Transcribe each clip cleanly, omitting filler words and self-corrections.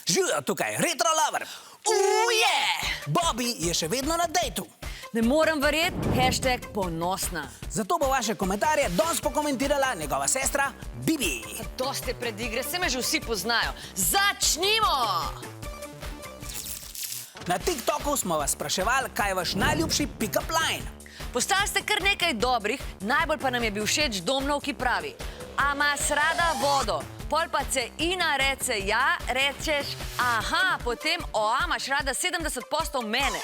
Živijo tukaj, Retro Lover. Uje! Bobby je še vedno na dejtu. Ne morem verjeti, hashtag ponosna. Zato bo vaše komentarje danes pokomentirala njegova sestra Bibi. Dosti predigre, se me že vsi poznajo. Začnimo! Na TikToku smo vas spraševali, kaj je vaš najljubši pick-up line. Postali ste kar nekaj dobrih, najbolj pa nam je bil všeč Domnov, ki pravi: a imaš rada vodo, pol pa se Ina rece ja, rečeš aha, potem a imaš rada 70% mene.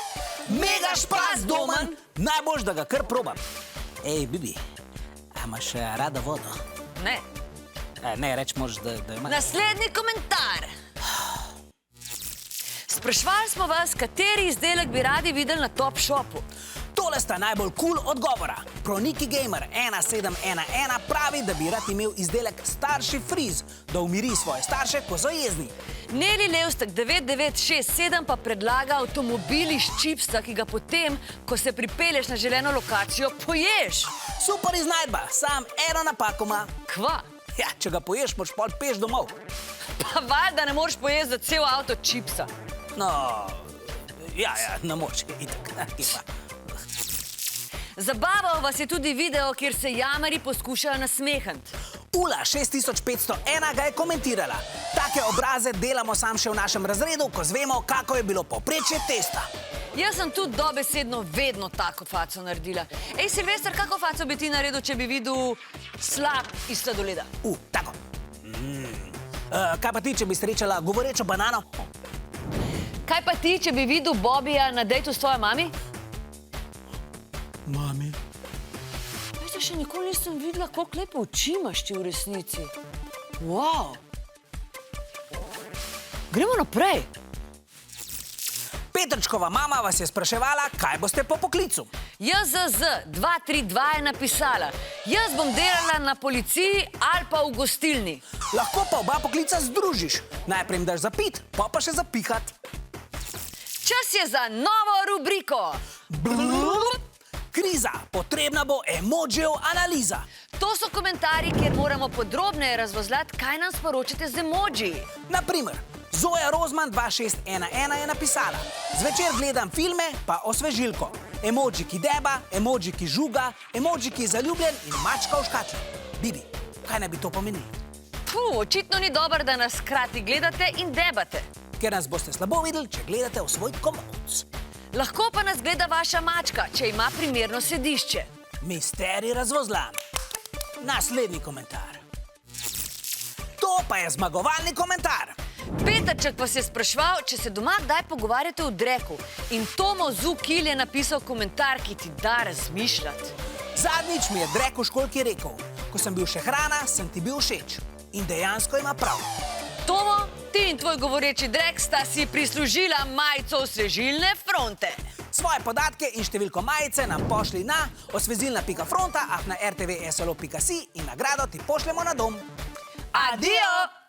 Mega špas, Domen! Najboljš, da ga kar probam. Ej, Bibi, a imaš rada vodo? Ne. Ne, reč moraš, da imaš. Naslednji komentar. Sprašvali smo vas, kateri izdelek bi radi videli na Top Shopu. Tole sta najbolj cool odgovora. Proniki Gamer 1711 pravi, da bi rad imel izdelek Starši Freeze, da umiri svoje starše, ko so jezni. Neli Levstek 9967 pa predlaga avtomobil iz čipsa, ki ga potem, ko se pripelješ na želeno lokacijo, poješ. Super iznajdba, sam eno napako ima. Kva? Ja, če ga poješ, moraš pol peš domov. Pa valjda ne moreš pojesti za cel avto čipsa. No, ja, ne moreš, itak. Zabaval vas je tudi video, kjer se jamari poskušajo nasmehati. Ula 6501 ga je komentirala. Take obraze delamo sam še v našem razredu, ko zvemo, kako je bilo povprečje testa. Jaz sem tudi dobesedno vedno tako faco naredila. Ej, Silvester, kako faco bi ti naredil, če bi videl slab iz sladoleda? Tako. Kaj pa ti, če bi srečala govorečo banano? Kaj pa ti, če bi videl Bobija na dejtu s tvojo mami? Mami. Veste, še nikoli nisem videla, koliko lepe oči imaš ti v resnici. Wow. Gremo naprej. Petrčkova mama vas je spraševala, kaj boste po poklicu. JZZ 232 je napisala: jaz bom delala na policiji ali pa v gostilni. Lahko pa oba poklica združiš. Najprej jim daš za pit, pa še za pihat. Čas je za novo rubriko. Kriza, potrebna bo emojijev analiza. To so komentarji, kjer moramo podrobneje razvozlati, kaj nam sporočate z emojiji. Naprimer, Zoja Rozman 2611 je napisala: zvečer gledam filme, pa osvežilko. Emoji, ki deba, emoji, ki žuga, emoji, ki je zaljubljen in mačka v škatli. Bibi, kaj naj bi to pomenilo? Očitno ni dobro, da nas hkrati gledate in debate. Ker nas boste slabo videli, če gledate v svoj komolc. Lahko pa nas gleda vaša mačka, če ima primerno sedišče. Misterij razvozlan. Naslednji komentar. To pa je zmagovalni komentar. Petrček vas je spraševal, če se doma kdaj pogovarjate v dreku. In Tomo Zukil je napisal komentar, ki ti da razmišljati. Zadnjič mi je drek v školki rekel: ko sem bil še hrana, sem ti bil všeč. In dejansko ima prav. Tomo, ti in tvoj govoreči drek sta si prislužila majico Osvežilne fronte. Svoje podatke in številko majice nam pošli na osvezilna.fronta@rtvslo.si in nagrado ti pošljemo na dom. Adijo!